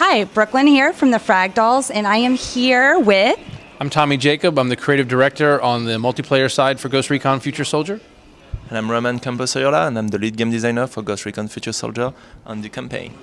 Hi, Brookelyn here from the Frag Dolls, and I am here with... I'm Tommy Jacob. I'm the creative director on the multiplayer side for Ghost Recon Future Soldier. And I'm Campos, and I'm the lead game designer for Ghost Recon Future Soldier on the campaign.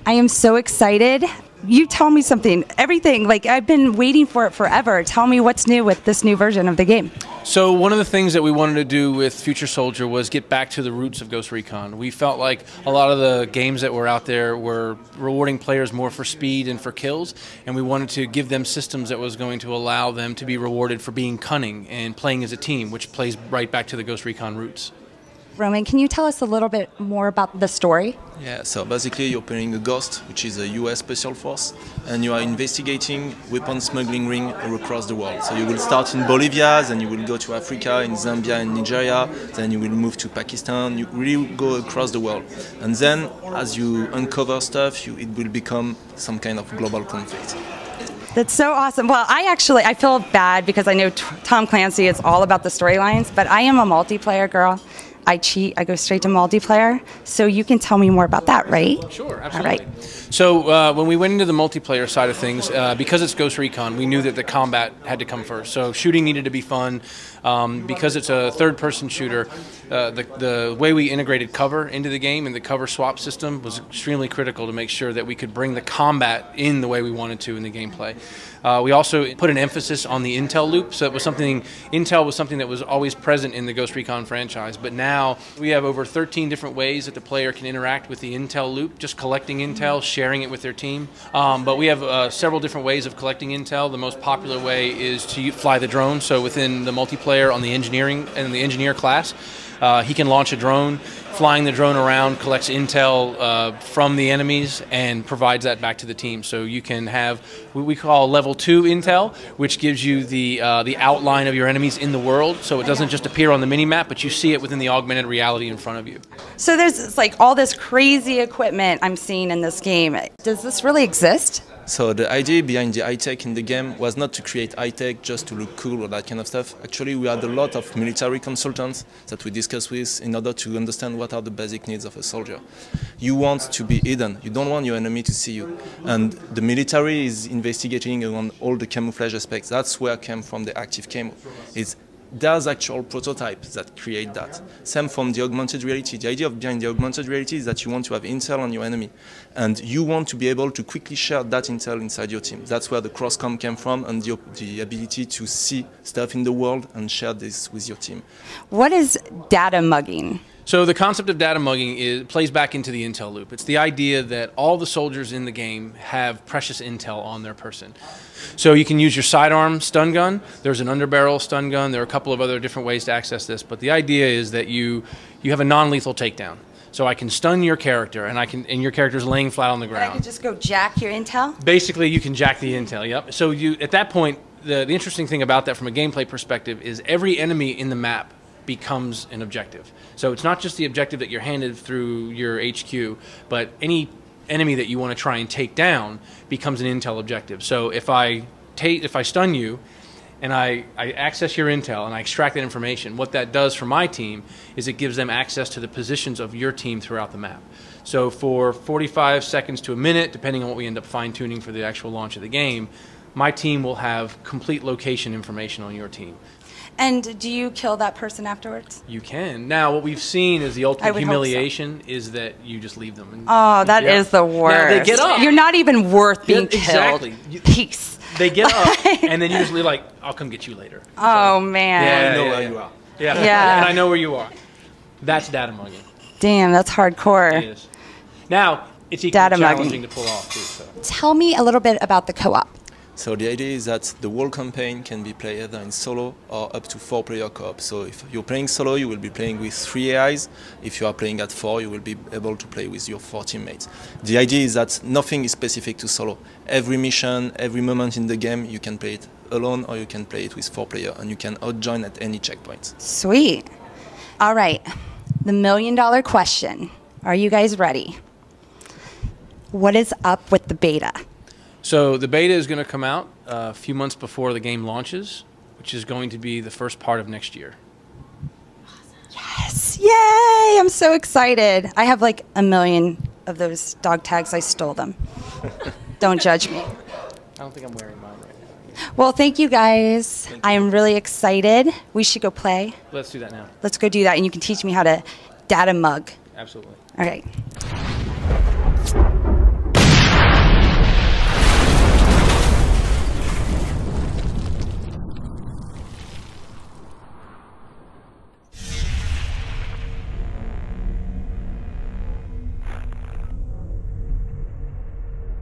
I am so excited. You tell me something, everything, like I've been waiting for it forever. Tell me what's new with this new version of the game. So one of the things that we wanted to do with Future Soldier was get back to the roots of Ghost Recon. We felt like a lot of the games that were out there were rewarding players more for speed and for kills, and we wanted to give them systems that was going to allow them to be rewarded for being cunning and playing as a team, which plays right back to the Ghost Recon roots. Roman, can you tell us a little bit more about the story? Yeah, so basically you're playing a Ghost, which is a US Special Force, and you are investigating weapon smuggling ring across the world. So you will start in Bolivia, then you will go to Africa, in Zambia and Nigeria, then you will move to Pakistan, you really go across the world. And then as you uncover stuff, it will become some kind of global conflict. That's so awesome. Well, I feel bad because I know Tom Clancy is all about the storylines, but I am a multiplayer girl. I cheat. I go straight to multiplayer. So you can tell me more about that, right? Sure, absolutely. All right. So when we went into the multiplayer side of things, because it's Ghost Recon, we knew that the combat had to come first. So shooting needed to be fun. Because it's a third-person shooter, the way we integrated cover into the game and the cover swap system was extremely critical to make sure that we could bring the combat in the way we wanted to in the gameplay. We also put an emphasis on the intel loop, so intel was something that was always present in the Ghost Recon franchise, but now we have over 13 different ways that the player can interact with the intel loop, just collecting intel, sharing it with their team. But we have several different ways of collecting intel. The most popular way is to fly the drone, so within the multiplayer on the engineering and the engineer class, he can launch a drone. Flying the drone around collects intel from the enemies and provides that back to the team. So you can have what we call level 2 intel, which gives you the outline of your enemies in the world. So it doesn't just appear on the mini-map, but you see it within the augmented reality in front of you. So there's like all this crazy equipment I'm seeing in this game. Does this really exist? So the idea behind the high-tech in the game was not to create high-tech just to look cool or that kind of stuff. Actually, we had a lot of military consultants that we discussed with in order to understand what are the basic needs of a soldier. You want to be hidden. You don't want your enemy to see you. And the military is investigating around all the camouflage aspects. That's where came from the active camo. There's actual prototypes that create that. Same from the augmented reality. The idea behind the augmented reality is that you want to have intel on your enemy, and you want to be able to quickly share that intel inside your team. That's where the cross-com came from, and the ability to see stuff in the world and share this with your team. What is data mugging? So the concept of data mugging plays back into the intel loop. It's the idea that all the soldiers in the game have precious intel on their person. So you can use your sidearm stun gun. There's an underbarrel stun gun. There are a couple of other different ways to access this. But the idea is that you have a non-lethal takedown. So I can stun your character, and your character's laying flat on the ground. And I can just go jack your intel? Basically, you can jack the intel, yep. So at that point, the interesting thing about that from a gameplay perspective is every enemy in the map becomes an objective. So it's not just the objective that you're handed through your HQ, but any enemy that you want to try and take down becomes an intel objective. So if I stun you and I access your intel and I extract that information, what that does for my team is it gives them access to the positions of your team throughout the map. So for 45 seconds to a minute, depending on what we end up fine-tuning for the actual launch of the game, my team will have complete location information on your team. And do you kill that person afterwards? You can. Now, what we've seen is the ultimate humiliation is that you just leave them. And, oh, that is the worst. Now, they get up. You're not even worth being killed. Exactly. Peace. They get up, and then you just leave like, I'll come get you later. Oh, so, man. Yeah, I know where you are. Yeah. And I know where you are. That's data mugging. Damn, that's hardcore. It is. Now, it's equally challenging to pull off, too. So. Tell me a little bit about the co-op. So the idea is that the whole campaign can be played either in solo or up to 4-player co-op. So if you're playing solo, you will be playing with 3 AIs. If you are playing at 4, you will be able to play with your 4 teammates. The idea is that nothing is specific to solo. Every mission, every moment in the game, you can play it alone or you can play it with 4 players, and you can outjoin at any checkpoint. Sweet. All right, the million-dollar question. Are you guys ready? What is up with the beta? So the beta is going to come out a few months before the game launches, which is going to be the first part of next year. Yes! Yay! I'm so excited. I have like 1 million of those dog tags. I stole them. Don't judge me. I don't think I'm wearing mine right now. Well, thank you guys. I am really excited. We should go play. Let's do that now. Let's go do that, and you can teach me how to data mug. Absolutely. All right.